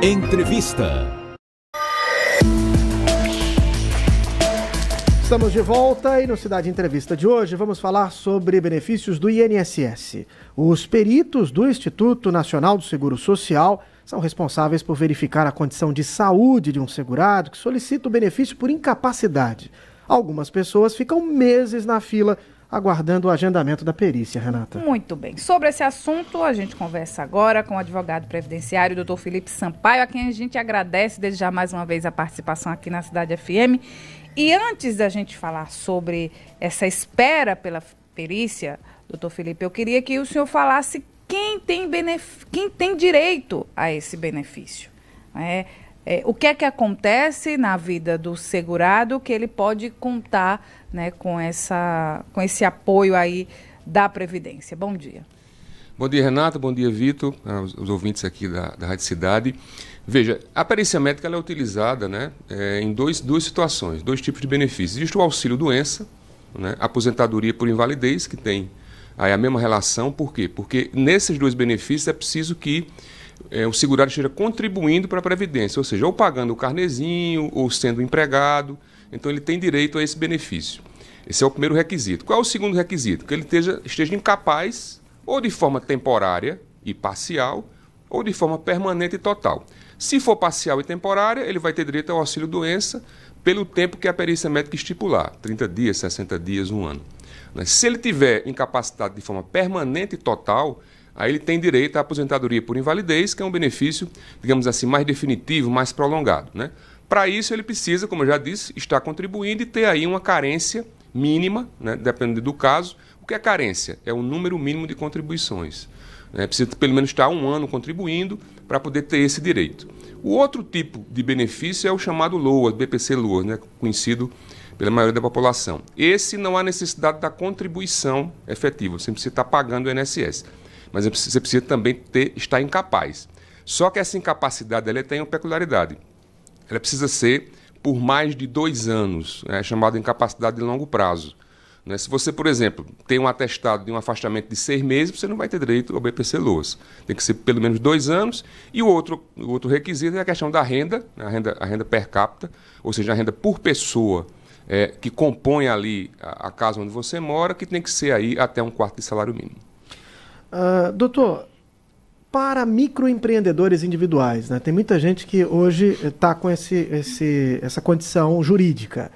Entrevista. Estamos de volta e no Cidade Entrevista de hoje vamos falar sobre benefícios do INSS. Os peritos do Instituto Nacional do Seguro Social são responsáveis por verificar a condição de saúde de um segurado que solicita o benefício por incapacidade. Algumas pessoas ficam meses na fila aguardando o agendamento da perícia, Renata. Muito bem. Sobre esse assunto, a gente conversa agora com o advogado previdenciário, Dr. Felipe Sampaio, a quem a gente agradece desde já mais uma vez a participação aqui na Cidade FM. E antes da gente falar sobre essa espera pela perícia, doutor Felipe, eu queria que o senhor falasse quem tem direito a esse benefício. O que é que acontece na vida do segurado que ele pode contar, né, com esse apoio aí da Previdência. Bom dia. Bom dia, Renata. Bom dia, Vitor, os ouvintes aqui da Rádio Cidade. Veja, a perícia médica ela é utilizada, né, em duas situações, dois tipos de benefícios. Existe o auxílio-doença, né, aposentadoria por invalidez, que tem aí a mesma relação. Por quê? Porque nesses dois benefícios é preciso que o segurado esteja contribuindo para a Previdência, ou seja, ou pagando o carnezinho, ou sendo empregado. Então ele tem direito a esse benefício. Esse é o primeiro requisito. Qual é o segundo requisito? Que ele esteja incapaz, ou de forma temporária e parcial, ou de forma permanente e total. Se for parcial e temporária, ele vai ter direito ao auxílio-doença pelo tempo que a perícia médica estipular, 30 dias, 60 dias, 1 ano. Se ele tiver incapacitado de forma permanente e total, aí ele tem direito à aposentadoria por invalidez, que é um benefício, digamos assim, mais definitivo, mais prolongado, né? Para isso, ele precisa, como eu já disse, estar contribuindo e ter aí uma carência mínima, né, dependendo do caso. O que é carência? É o número mínimo de contribuições. Precisa pelo menos estar 1 ano contribuindo para poder ter esse direito. O outro tipo de benefício é o chamado LOAS, BPC-LOAS, né, conhecido pela maioria da população. Esse não há necessidade da contribuição efetiva, você precisa estar pagando o INSS, mas você precisa também estar incapaz. Só que essa incapacidade ela tem uma peculiaridade. Ela precisa ser por mais de 2 anos, é chamada incapacidade de longo prazo. Se você, por exemplo, tem um atestado de um afastamento de 6 meses, você não vai ter direito ao BPC-LOAS. Tem que ser pelo menos 2 anos. E o outro requisito é a questão da renda, a renda per capita, ou seja, a renda por pessoa que compõe ali a casa onde você mora, que tem que ser aí até 1/4 de salário mínimo. Doutor, para microempreendedores individuais, né, tem muita gente que hoje está com essa condição jurídica.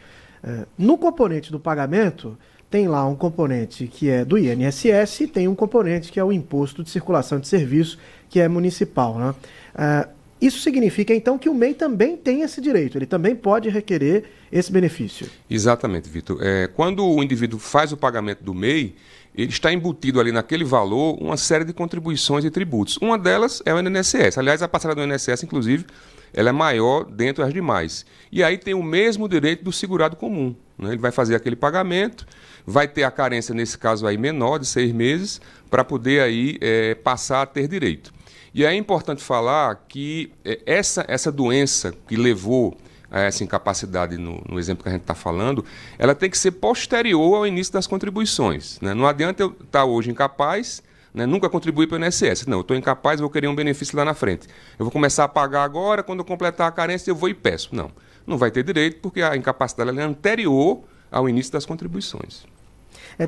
No componente do pagamento, tem lá um componente que é do INSS e tem um componente que é o Imposto de Circulação de Serviço, que é municipal, né? Isso significa, então, que o MEI também tem esse direito, ele também pode requerer esse benefício. Exatamente, Vitor. Quando o indivíduo faz o pagamento do MEI, ele está embutido ali naquele valor uma série de contribuições e tributos. Uma delas é o INSS. Aliás, a parcela do INSS, inclusive, ela é maior dentre as demais. E aí tem o mesmo direito do segurado comum, né? Ele vai fazer aquele pagamento, vai ter a carência, nesse caso aí, menor de 6 meses, para poder aí passar a ter direito. E é importante falar que essa doença que levou a essa incapacidade, no exemplo que a gente está falando, ela tem que ser posterior ao início das contribuições, né? Não adianta eu estar hoje incapaz, né, nunca contribuir para o INSS. Não, eu estou incapaz, vou querer um benefício lá na frente. Eu vou começar a pagar agora, quando eu completar a carência eu vou e peço. Não vai ter direito, porque a incapacidade ela é anterior ao início das contribuições.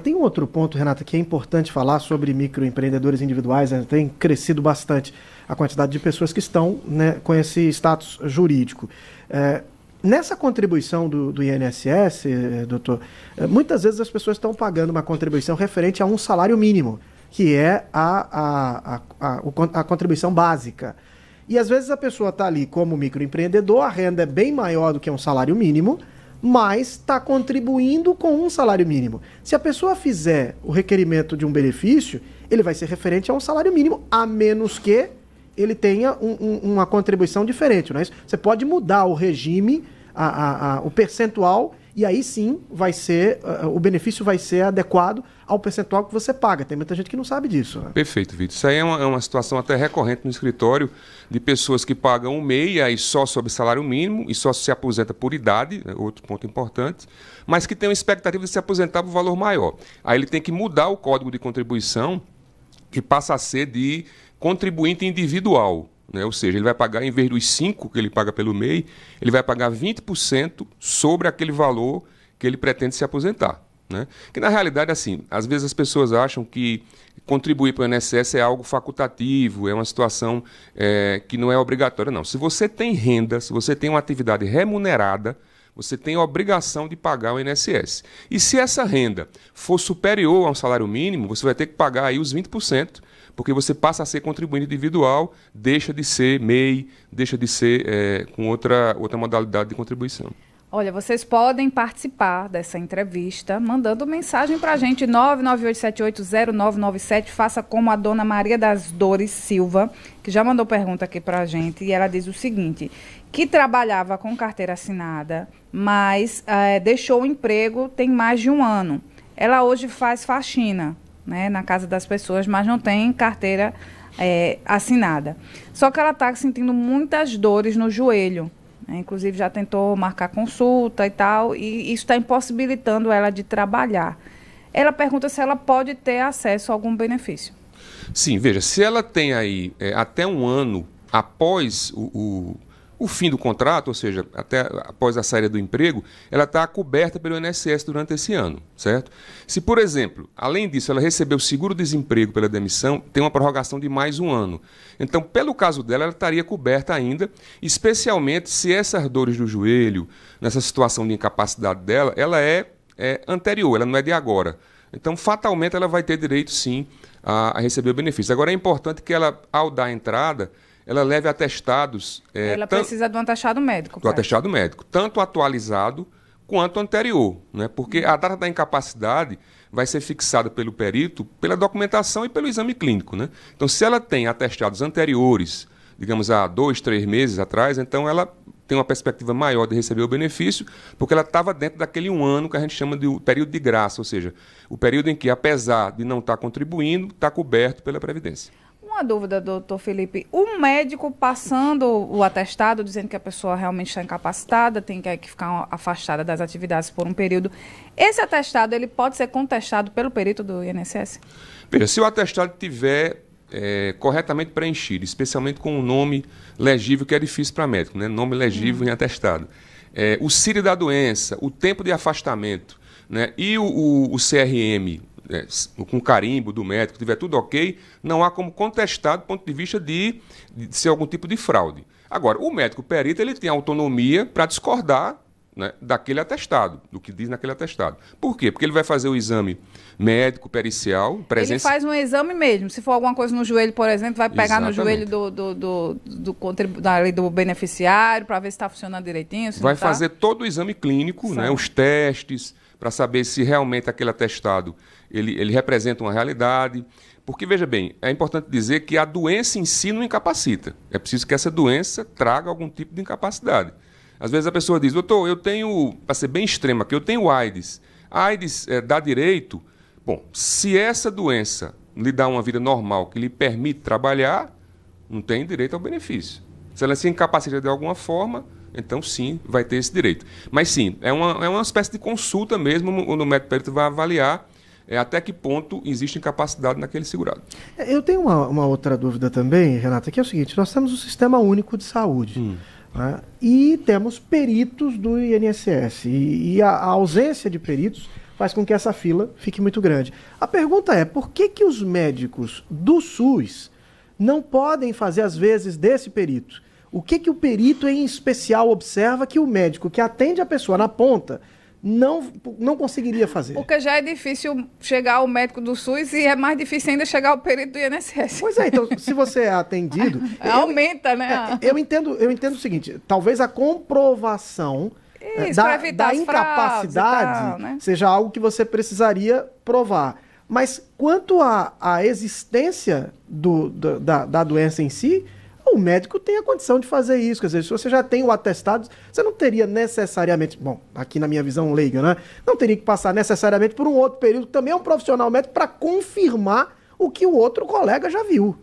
Tem um outro ponto, Renata, que é importante falar sobre microempreendedores individuais, né? Tem crescido bastante a quantidade de pessoas que estão, né, com esse status jurídico. Nessa contribuição do INSS, doutor, muitas vezes as pessoas estão pagando uma contribuição referente a um salário mínimo, que é a contribuição básica. E às vezes a pessoa está ali como microempreendedor, a renda é bem maior do que um salário mínimo, mas está contribuindo com um salário mínimo. Se a pessoa fizer o requerimento de um benefício, ele vai ser referente a um salário mínimo, a menos que ele tenha uma contribuição diferente, não é isso? Você pode mudar o regime, o percentual, e aí sim vai ser, o benefício vai ser adequado ao percentual que você paga. Tem muita gente que não sabe disso, né? Perfeito, Vitor. Isso aí é uma situação até recorrente no escritório, de pessoas que pagam um MEI aí só sob salário mínimo e só se aposenta por idade, outro ponto importante, mas que tem uma expectativa de se aposentar por valor maior. Aí ele tem que mudar o código de contribuição, que passa a ser de contribuinte individual, né? Ou seja, ele vai pagar, em vez dos 5% que ele paga pelo MEI, ele vai pagar 20% sobre aquele valor que ele pretende se aposentar, né? Que na realidade, assim, às vezes as pessoas acham que contribuir para o INSS é algo facultativo, é uma situação que não é obrigatória, não. Se você tem renda, se você tem uma atividade remunerada, você tem a obrigação de pagar o INSS. E se essa renda for superior a um salário mínimo, você vai ter que pagar aí os 20%, porque você passa a ser contribuinte individual, deixa de ser MEI, deixa de ser com outra modalidade de contribuição. Olha, vocês podem participar dessa entrevista mandando mensagem para a gente, 998780997. Faça como a dona Maria das Dores Silva, que já mandou pergunta aqui para a gente, e ela diz o seguinte, que trabalhava com carteira assinada, mas deixou o emprego tem mais de 1 ano. Ela hoje faz faxina, né, na casa das pessoas, mas não tem carteira assinada. Só que ela está sentindo muitas dores no joelho. Inclusive já tentou marcar consulta e tal, e isso está impossibilitando ela de trabalhar. Ela pergunta se ela pode ter acesso a algum benefício. Sim, veja, se ela tem aí até 1 ano após o fim do contrato, ou seja, até após a saída do emprego, ela está coberta pelo INSS durante esse ano, certo? Se, por exemplo, além disso, ela recebeu seguro-desemprego pela demissão, tem uma prorrogação de mais 1 ano. Então, pelo caso dela, ela estaria coberta ainda, especialmente se essas dores do joelho, nessa situação de incapacidade dela, ela é anterior, ela não é de agora. Então, fatalmente, ela vai ter direito, sim, a receber o benefício. Agora, é importante que ela, ao dar a entrada, ela leve atestados... ela precisa de um atestado médico. Do atestado médico, tanto atualizado quanto anterior, né? Porque a data da incapacidade vai ser fixada pelo perito, pela documentação e pelo exame clínico, né? Então, se ela tem atestados anteriores, digamos, há 2, 3 meses atrás, então ela tem uma perspectiva maior de receber o benefício, porque ela estava dentro daquele 1 ano que a gente chama de período de graça, ou seja, o período em que, apesar de não estar contribuindo, está coberto pela Previdência. Uma dúvida, doutor Felipe. O médico passando o atestado, dizendo que a pessoa realmente está incapacitada, tem que ficar afastada das atividades por um período, esse atestado ele pode ser contestado pelo perito do INSS? Veja, se o atestado tiver corretamente preenchido, especialmente com um nome legível, que é difícil para médico, né? Nome legível em atestado. O CIRI da doença, o tempo de afastamento, né? E o CRM, com carimbo do médico, tiver tudo ok, não há como contestar do ponto de vista de ser algum tipo de fraude. Agora, o médico perito ele tem autonomia para discordar, né, daquele atestado, do que diz naquele atestado. Por quê? Porque ele vai fazer o exame médico, pericial, Ele faz um exame mesmo. Se for alguma coisa no joelho, por exemplo, vai pegar no joelho do beneficiário para ver se está funcionando direitinho. Vai fazer todo o exame clínico, né, os testes, para saber se realmente aquele atestado ele representa uma realidade. Porque, veja bem, é importante dizer que a doença em si não incapacita. É preciso que essa doença traga algum tipo de incapacidade. Às vezes a pessoa diz, doutor, eu tenho, para ser bem extrema aqui, eu tenho AIDS. A AIDS dá direito. Bom, se essa doença lhe dá uma vida normal que lhe permite trabalhar, não tem direito ao benefício. Se ela se incapacita de alguma forma, então sim, vai ter esse direito. Mas sim, é uma espécie de consulta mesmo, onde o médico perito vai avaliar até que ponto existe incapacidade naquele segurado. Eu tenho uma outra dúvida também, Renata, que é o seguinte, nós temos o Sistema Único de Saúde, né, e temos peritos do INSS, e a ausência de peritos faz com que essa fila fique muito grande. A pergunta é, por que os médicos do SUS não podem fazer, às vezes, desse perito? O que o perito, em especial, observa que o médico que atende a pessoa na ponta não conseguiria fazer? Porque já é difícil chegar ao médico do SUS e é mais difícil ainda chegar ao perito do INSS. Pois é, então, se você é atendido... aumenta, né? Eu entendo o seguinte, talvez a comprovação da incapacidade tal, né, seja algo que você precisaria provar. Mas quanto à existência da doença em si, o médico tem a condição de fazer isso. Quer dizer, se você já tem o atestado, você não teria necessariamente, bom, aqui na minha visão leiga, né? Não teria que passar necessariamente por um outro período, que também é um profissional médico, para confirmar o que o outro colega já viu.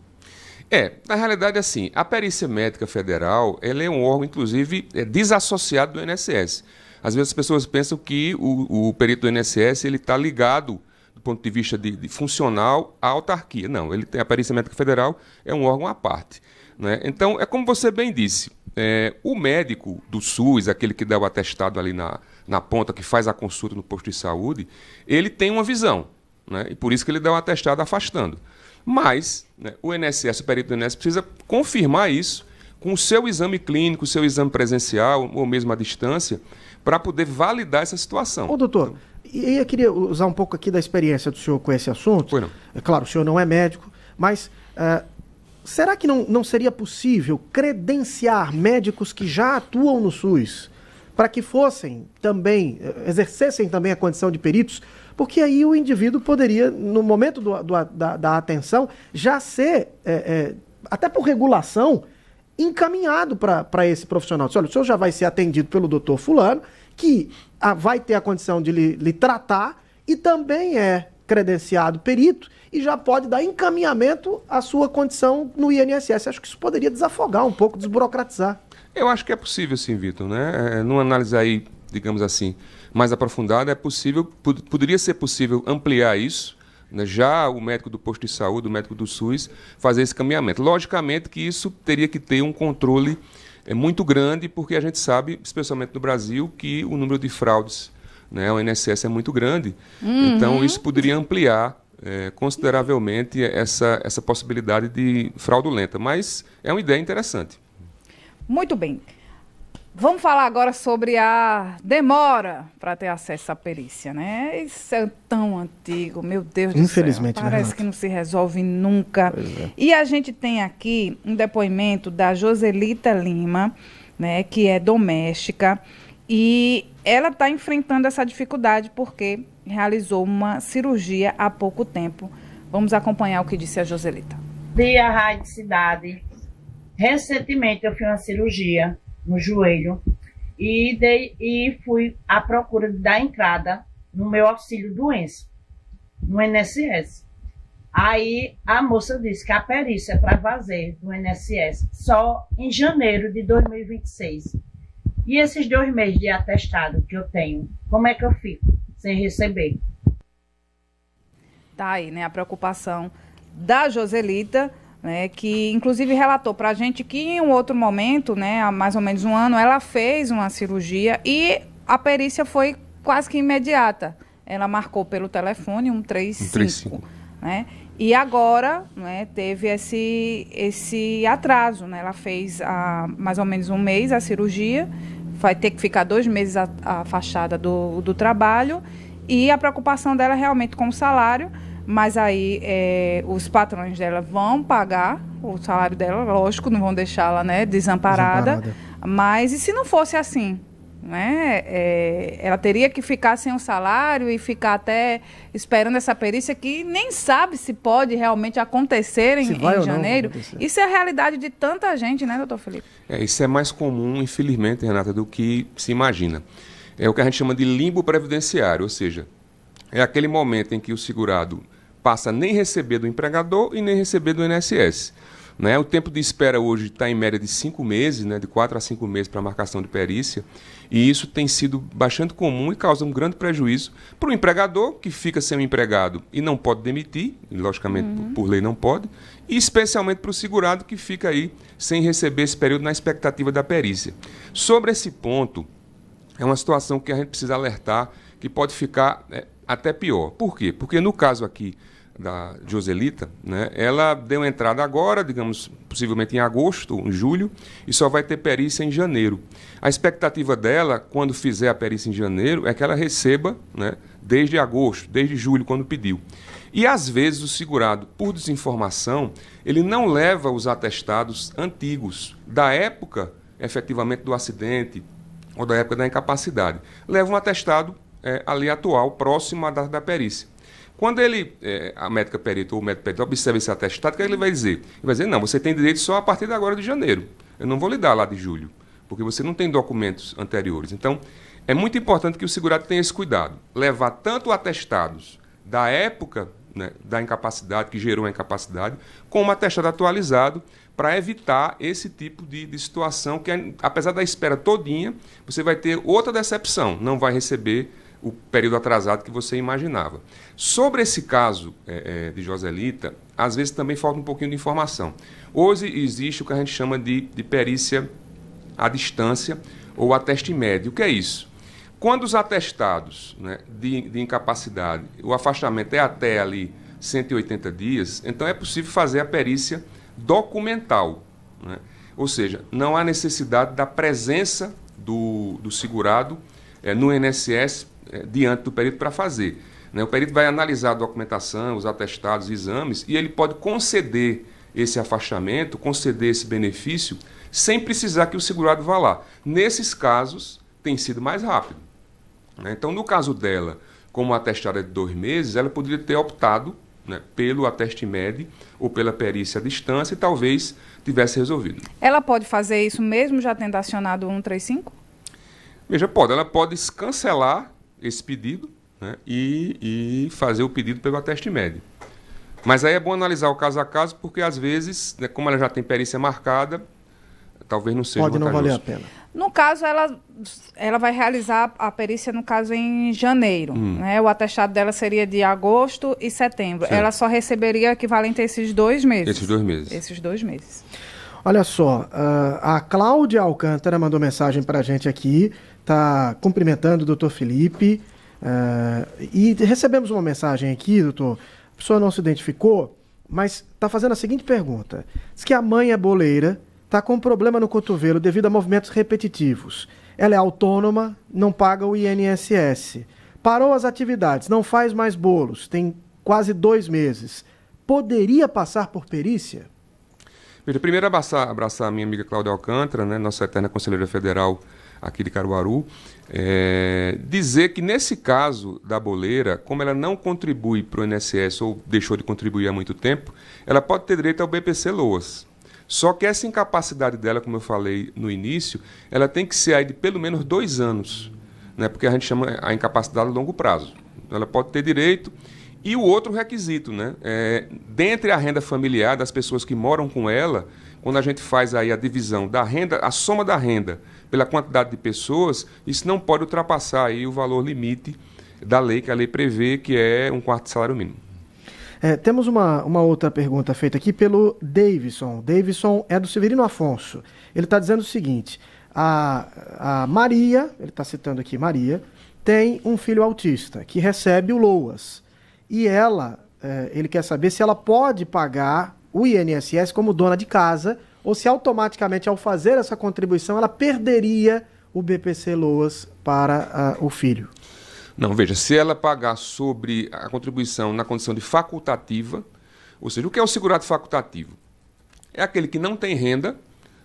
Na realidade, assim, a Perícia Médica Federal, ela é um órgão, inclusive, desassociado do INSS. Às vezes as pessoas pensam que o perito do INSS está ligado, do ponto de vista de funcional, à autarquia. Não, a Perícia Médica Federal é um órgão à parte. né? Então, é como você bem disse, o médico do SUS, aquele que dá o atestado ali na ponta, que faz a consulta no posto de saúde, ele tem uma visão, né? E por isso que ele dá o atestado afastando. Mas, né, o INSS, o perito do INSS, precisa confirmar isso com o seu exame clínico, o seu exame presencial, ou mesmo à distância, para poder validar essa situação. Ô, doutor, e eu queria usar um pouco aqui da experiência do senhor com esse assunto. Foi não. É claro, o senhor não é médico, mas será que não seria possível credenciar médicos que já atuam no SUS para que fossem também, exercessem também a condição de peritos? Porque aí o indivíduo poderia, no momento da atenção, já ser, até por regulação, encaminhado para esse profissional. Olha, o senhor já vai ser atendido pelo doutor fulano, que vai ter a condição de lhe tratar e também é credenciado perito e já pode dar encaminhamento à sua condição no INSS. Acho que isso poderia desafogar um pouco, desburocratizar. Eu acho que é possível sim, Vitor, né? Numa análise aí, digamos assim, mais aprofundada, poderia ser possível ampliar isso, né? Já o médico do posto de saúde, o médico do SUS, fazer esse caminhamento. Logicamente que isso teria que ter um controle muito grande, porque a gente sabe, especialmente no Brasil, que o número de fraudes, né, ao INSS é muito grande. Uhum. Então, isso poderia ampliar consideravelmente essa possibilidade de fraudulenta. Mas é uma ideia interessante. Muito bem. Vamos falar agora sobre a demora para ter acesso à perícia, né? Isso é tão antigo, meu Deus do céu. Infelizmente, Parece que não se resolve nunca. E a gente tem aqui um depoimento da Joselita Lima, né, que é doméstica, e ela está enfrentando essa dificuldade porque realizou uma cirurgia há pouco tempo. Vamos acompanhar o que disse a Joselita. Dia Rádio Cidade. Recentemente eu fiz uma cirurgia no joelho e fui à procura da entrada no meu auxílio doença, no INSS. Aí a moça disse que a perícia para fazer do INSS só em janeiro de 2026. E esses 2 meses de atestado que eu tenho, como é que eu fico sem receber? Tá aí, né, a preocupação da Joselita, né, que inclusive relatou para a gente que em um outro momento, né, há mais ou menos um ano, ela fez uma cirurgia e a perícia foi quase que imediata. Ela marcou pelo telefone 135, né, e agora, né, teve esse atraso, né, ela fez há mais ou menos um mês a cirurgia, vai ter que ficar 2 meses afastada do trabalho e a preocupação dela é realmente com o salário. Mas aí os patrões dela vão pagar o salário dela, lógico, não vão deixá-la, né, desamparada. Mas e se não fosse assim? Né? Ela teria que ficar sem o salário e ficar até esperando essa perícia que nem sabe se pode realmente acontecer em janeiro. Isso é a realidade de tanta gente, né, doutor Felipe? Isso é mais comum, infelizmente, Renata, do que se imagina. É o que a gente chama de limbo previdenciário, ou seja, é aquele momento em que o segurado passa a nem receber do empregador e nem receber do INSS. Né? O tempo de espera hoje está em média de 5 meses, né? De 4 a 5 meses para marcação de perícia, e isso tem sido bastante comum e causa um grande prejuízo para o empregador, que fica sem o empregado e não pode demitir, e logicamente por lei não pode, e especialmente para o segurado, que fica aí sem receber esse período na expectativa da perícia. Sobre esse ponto, é uma situação que a gente precisa alertar, que pode ficar até pior. Por quê? Porque no caso aqui da Joselita, né, ela deu entrada agora, digamos, possivelmente em agosto ou em julho, e só vai ter perícia em janeiro. A expectativa dela, quando fizer a perícia em janeiro, é que ela receba, né, desde agosto, desde julho, quando pediu. E às vezes o segurado, por desinformação, ele não leva os atestados antigos, da época, efetivamente, do acidente ou da época da incapacidade. Leva um atestado ali atual, próximo à data da perícia. Quando a médica perito ou o médico perito observa esse atestado, o que ele vai dizer? Ele vai dizer, não, você tem direito só a partir de agora de janeiro. Eu não vou lhe dar lá de julho, porque você não tem documentos anteriores. Então, é muito importante que o segurado tenha esse cuidado. Levar tanto atestados da época, né, da incapacidade, que gerou a incapacidade, como atestado atualizado, para evitar esse tipo de situação que, apesar da espera todinha, você vai ter outra decepção, não vai receber o período atrasado que você imaginava. Sobre esse caso de Joselita, às vezes também falta um pouquinho de informação. Hoje existe o que a gente chama de perícia à distância ou ateste médio. O que é isso? Quando os atestados, né, de incapacidade, o afastamento é até ali 180 dias, então é possível fazer a perícia documental, né? Ou seja, não há necessidade da presença do segurado no INSS diante do perito para fazer, né? O perito vai analisar a documentação, os atestados, os exames, e ele pode conceder esse afastamento, conceder esse benefício, sem precisar que o segurado vá lá. Nesses casos, tem sido mais rápido, né? Então, no caso dela, como atestada de 2 meses, ela poderia ter optado, né, pelo ateste médio ou pela perícia à distância e talvez tivesse resolvido. Ela pode fazer isso mesmo já tendo acionado o 135? Veja, ela pode cancelar esse pedido, né, e fazer o pedido pelo ateste médio. Mas aí é bom analisar o caso a caso, porque às vezes, né, como ela já tem perícia marcada, talvez não seja vantajoso. Pode não valer a pena. No caso, ela vai realizar a perícia, no caso, em janeiro. Né? O atestado dela seria de agosto e setembro. Sim. Ela só receberia equivalente a esses 2 meses. Esses 2 meses. Esses 2 meses. Olha só, a Cláudia Alcântara mandou mensagem para a gente aqui, está cumprimentando o doutor Felipe, e recebemos uma mensagem aqui, doutor, a pessoa não se identificou, mas está fazendo a seguinte pergunta. Diz que a mãe é boleira, está com um problema no cotovelo devido a movimentos repetitivos. Ela é autônoma, não paga o INSS. Parou as atividades, não faz mais bolos, tem quase 2 meses. Poderia passar por perícia? Veja, primeiro abraçar a minha amiga Cláudia Alcântara, né, nossa eterna conselheira federal aqui de Caruaru, dizer que nesse caso da boleira, como ela não contribui para o INSS ou deixou de contribuir há muito tempo, ela pode ter direito ao BPC-Loas. Só que essa incapacidade dela, como eu falei no início, ela tem que ser aí de pelo menos 2 anos, né? Porque a gente chama a incapacidade a longo prazo. Ela pode ter direito. E o outro requisito, né? Dentre a renda familiar das pessoas que moram com ela, quando a gente faz aí a divisão da renda, a soma da renda pela quantidade de pessoas, isso não pode ultrapassar aí o valor limite da lei, que a lei prevê, que é 1/4 de salário mínimo. Temos uma outra pergunta feita aqui pelo Davidson. Davidson é do Severino Afonso. Ele está dizendo o seguinte, a Maria, ele está citando aqui Maria, tem um filho autista que recebe o LOAS. E ele quer saber se ela pode pagar o INSS como dona de casa ou se automaticamente, ao fazer essa contribuição, ela perderia o BPC-LOAS para o filho. Não, veja, se ela pagar sobre a contribuição na condição de facultativa, ou seja, o que é o segurado facultativo? É aquele que não tem renda,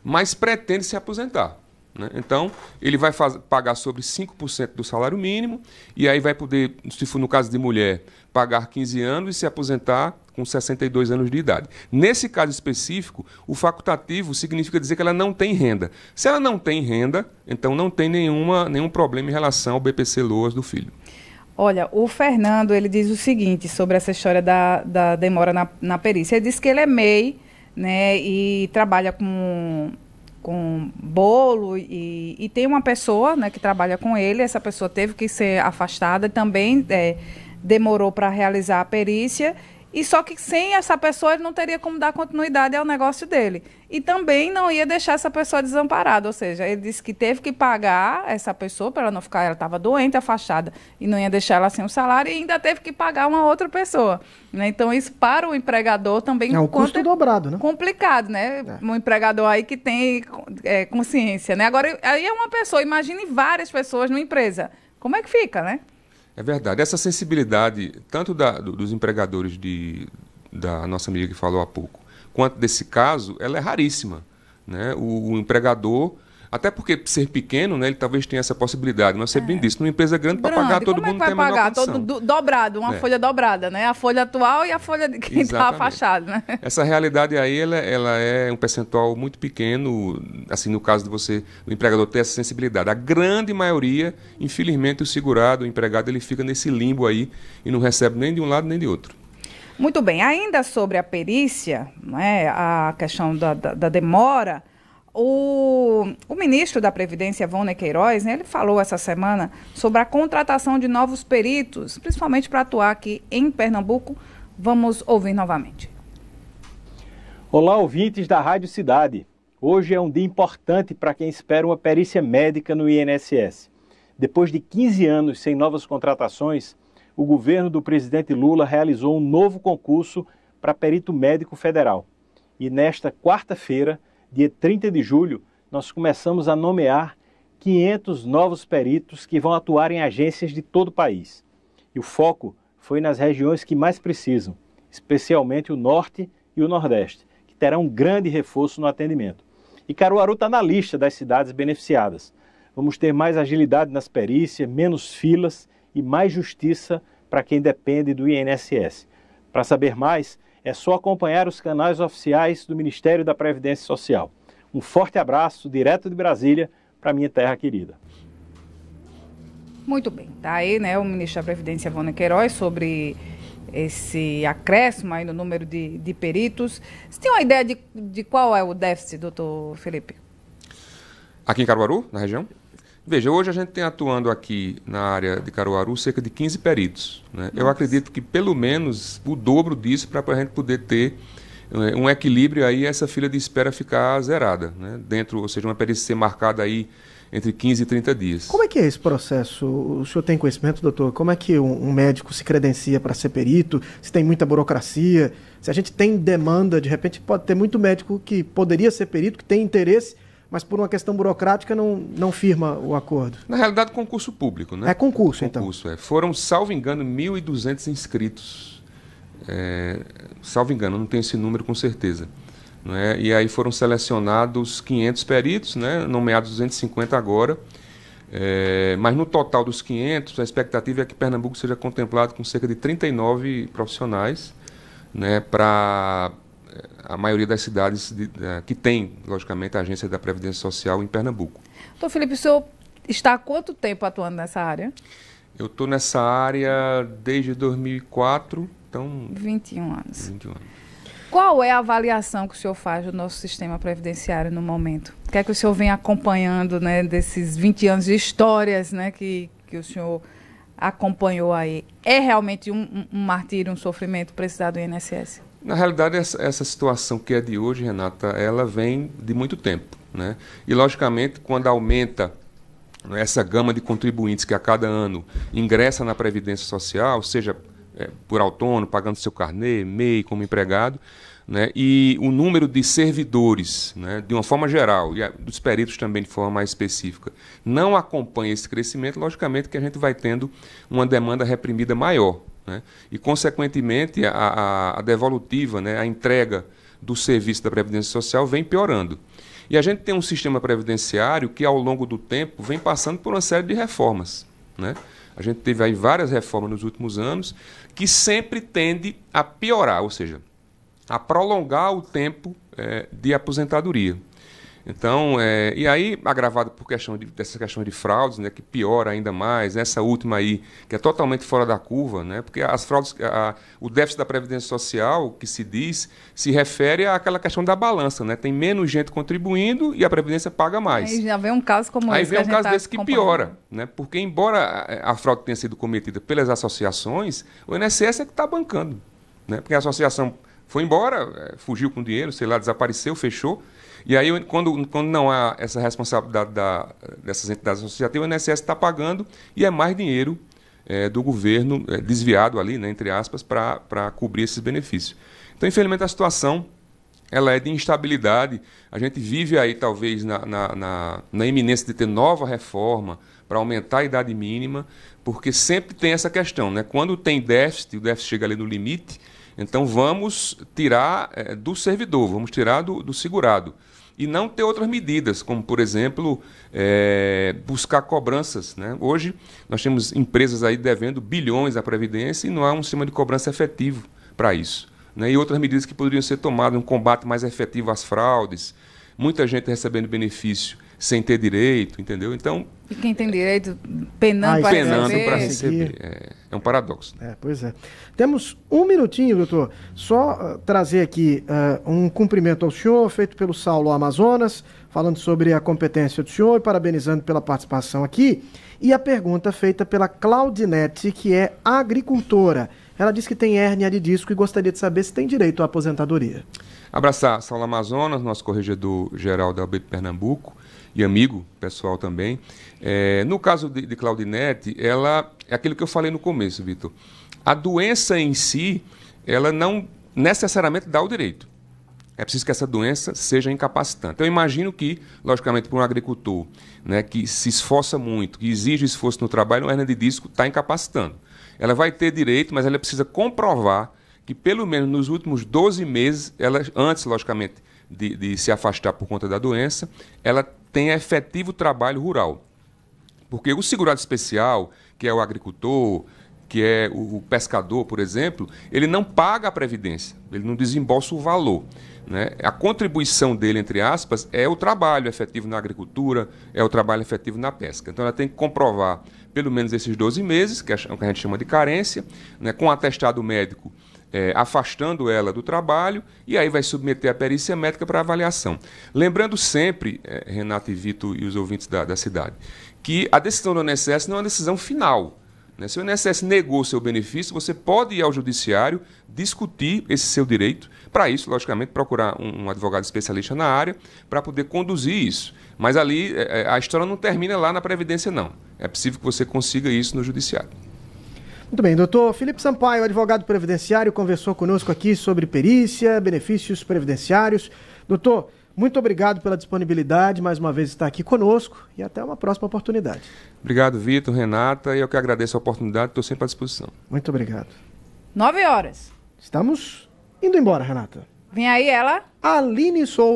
mas pretende se aposentar, né? Então, ele vai pagar sobre 5% do salário mínimo e aí vai poder, se for no caso de mulher, pagar 15 anos e se aposentar com 62 anos de idade. Nesse caso específico, o facultativo significa dizer que ela não tem renda. Se ela não tem renda, então não tem nenhum problema em relação ao BPC-LOAS do filho. Olha, o Fernando, ele diz o seguinte sobre essa história da demora na perícia. Ele diz que ele é MEI, né, e trabalha com bolo e tem uma pessoa, né, que trabalha com ele. Essa pessoa teve que ser afastada, também demorou para realizar a perícia. E só que sem essa pessoa ele não teria como dar continuidade ao negócio dele. E também não ia deixar essa pessoa desamparada. Ou seja, ele disse que teve que pagar essa pessoa para ela não ficar, ela estava doente, afastada, e não ia deixar ela sem o salário, e ainda teve que pagar uma outra pessoa, né? Então isso para o empregador também é um custo dobrado, né? Complicado, né? Um empregador aí que tem consciência, né? Agora, aí é uma pessoa, imagine várias pessoas numa empresa. Como é que fica, né? É verdade. Essa sensibilidade, tanto dos empregadores da nossa amiga que falou há pouco, quanto desse caso, ela é raríssima, né? O empregador, até porque ser pequeno, né, ele talvez tenha essa possibilidade, mas você bem disse, numa empresa grande, para pagar todo mundo tem a menor condição. Dobrado, uma folha dobrada, né? A folha atual e a folha de quem está afastado, né? Essa realidade aí, ela é um percentual muito pequeno, assim, no caso de o empregador ter essa sensibilidade. A grande maioria, infelizmente, o segurado, o empregado, ele fica nesse limbo aí e não recebe nem de um lado nem de outro. Muito bem, ainda sobre a perícia, né, a questão da demora, o ministro da Previdência, Wonner Queiroz, né, ele falou essa semana sobre a contratação de novos peritos, principalmente para atuar aqui em Pernambuco. Vamos ouvir novamente. Olá, ouvintes da Rádio Cidade. Hoje é um dia importante para quem espera uma perícia médica no INSS. Depois de 15 anos sem novas contratações, o governo do presidente Lula realizou um novo concurso para perito médico federal. E nesta quarta-feira, dia 30 de julho, nós começamos a nomear 500 novos peritos que vão atuar em agências de todo o país. E o foco foi nas regiões que mais precisam, especialmente o Norte e o Nordeste, que terão um grande reforço no atendimento. E Caruaru está na lista das cidades beneficiadas. Vamos ter mais agilidade nas perícias, menos filas e mais justiça para quem depende do INSS. Para saber mais, é só acompanhar os canais oficiais do Ministério da Previdência Social. Um forte abraço, direto de Brasília, para minha terra querida. Muito bem, tá aí, né, o ministro da Previdência, Wagner Queiroz, sobre esse acréscimo aí no número de peritos. Você tem uma ideia de qual é o déficit, doutor Felipe? Aqui em Caruaru, na região? Veja, hoje a gente tem atuando aqui na área de Caruaru cerca de 15 peritos, né? Eu acredito que pelo menos o dobro disso para a gente poder ter um equilíbrio aí, essa fila de espera ficar zerada, né? Dentro, ou seja, uma perícia ser marcada aí entre 15 e 30 dias. Como é que é esse processo? O senhor tem conhecimento, doutor? Como é que um médico se credencia para ser perito? Se tem muita burocracia? Se a gente tem demanda, de repente pode ter muito médico que poderia ser perito, que tem interesse, mas por uma questão burocrática não firma o acordo. Na realidade, concurso público, né? É concurso, então. Foram, salvo engano, 1.200 inscritos. Salvo engano, não tenho esse número com certeza. Não é? E aí foram selecionados 500 peritos, né? Nomeados 250 agora. Mas no total dos 500, a expectativa é que Pernambuco seja contemplado com cerca de 39 profissionais, né? Para a maioria das cidades que tem, logicamente, a agência da Previdência Social em Pernambuco. Doutor Felipe, o senhor está há quanto tempo atuando nessa área? Eu estou nessa área desde 2004, então... 21 anos. 21 anos. Qual é a avaliação que o senhor faz do nosso sistema previdenciário no momento? O que é que o senhor vem acompanhando, né, desses 20 anos de histórias, né, que o senhor acompanhou aí? É realmente um martírio, um sofrimento precisar do INSS? Na realidade, essa situação que é de hoje, Renata, ela vem de muito tempo, né? E, logicamente, quando aumenta essa gama de contribuintes que a cada ano ingressa na Previdência Social, seja por autônomo, pagando seu carnê, MEI, como empregado, né? E o número de servidores, né, de uma forma geral, e dos peritos também de forma mais específica, não acompanha esse crescimento, logicamente que a gente vai tendo uma demanda reprimida maior, né? E, consequentemente, a devolutiva, né, a entrega do serviço da Previdência Social vem piorando. E a gente tem um sistema previdenciário que, ao longo do tempo, vem passando por uma série de reformas, né? A gente teve aí várias reformas nos últimos anos que sempre tende a piorar, ou seja, a prolongar o tempo de aposentadoria. Então, e aí, agravado por dessa questão de fraudes, né, que piora ainda mais, essa última aí, que é totalmente fora da curva, né, porque as fraudes, o déficit da Previdência Social, que se diz, se refere àquela questão da balança, né, tem menos gente contribuindo e a Previdência paga mais. Aí já vem um caso como esse. Aí vem um caso desse que piora, né, porque embora a fraude tenha sido cometida pelas associações, o INSS é que está bancando, né, porque a associação foi embora, fugiu com dinheiro, sei lá, desapareceu, fechou. E aí, quando não há essa responsabilidade dessas entidades associativas, o INSS está pagando e é mais dinheiro do governo desviado ali, né, entre aspas, para cobrir esses benefícios. Então, infelizmente, a situação ela é de instabilidade. A gente vive aí, talvez, na iminência de ter nova reforma para aumentar a idade mínima, porque sempre tem essa questão, né? Quando tem déficit, o déficit chega ali no limite, então vamos tirar do servidor, vamos tirar do segurado. E não ter outras medidas, como, por exemplo, buscar cobranças, né? Hoje, nós temos empresas aí devendo bilhões à Previdência e não há um sistema de cobrança efetivo para isso, né? E outras medidas que poderiam ser tomadas, um combate mais efetivo às fraudes, muita gente recebendo benefício sem ter direito, entendeu? Então, e quem tem direito penando para receber. É um paradoxo. Pois é. Temos um minutinho, doutor. Só trazer aqui um cumprimento ao senhor, feito pelo Saulo Amazonas, falando sobre a competência do senhor e parabenizando pela participação aqui. E a pergunta feita pela Claudinete, que é agricultora. Ela diz que tem hérnia de disco e gostaria de saber se tem direito à aposentadoria. Abraçar Saulo Amazonas, nosso corregedor-geral da OAB de Pernambuco, e amigo pessoal também. No caso de Claudinete, ela é aquilo que eu falei no começo, Vitor. A doença em si, ela não necessariamente dá o direito. É preciso que essa doença seja incapacitante. Eu imagino que, logicamente, para um agricultor, né, que se esforça muito, que exige esforço no trabalho, uma hernia de disco está incapacitando. Ela vai ter direito, mas ela precisa comprovar que, pelo menos nos últimos 12 meses, ela, antes, logicamente, de se afastar por conta da doença, ela tenha efetivo trabalho rural. Porque o segurado especial, que é o agricultor, que é o pescador, por exemplo, ele não paga a previdência, ele não desembolsa o valor, né? A contribuição dele, entre aspas, é o trabalho efetivo na agricultura, é o trabalho efetivo na pesca. Então ela tem que comprovar pelo menos esses 12 meses, que é o que a gente chama de carência, né, com atestado médico afastando ela do trabalho, e aí vai submeter a perícia médica para avaliação. Lembrando sempre, Renato e Vitor e os ouvintes da cidade, que a decisão do INSS não é uma decisão final. Se o INSS negou o seu benefício, você pode ir ao judiciário discutir esse seu direito. Para isso, logicamente, procurar um advogado especialista na área para poder conduzir isso. Mas ali, a história não termina lá na Previdência, não. É possível que você consiga isso no judiciário. Muito bem, doutor Felipe Sampaio, advogado previdenciário, conversou conosco aqui sobre perícia, benefícios previdenciários. Doutor, muito obrigado pela disponibilidade, mais uma vez estar aqui conosco e até uma próxima oportunidade. Obrigado, Vitor, Renata, e eu que agradeço a oportunidade, estou sempre à disposição. Muito obrigado. 9 horas. Estamos indo embora, Renata. Vem aí ela. Aline Souza.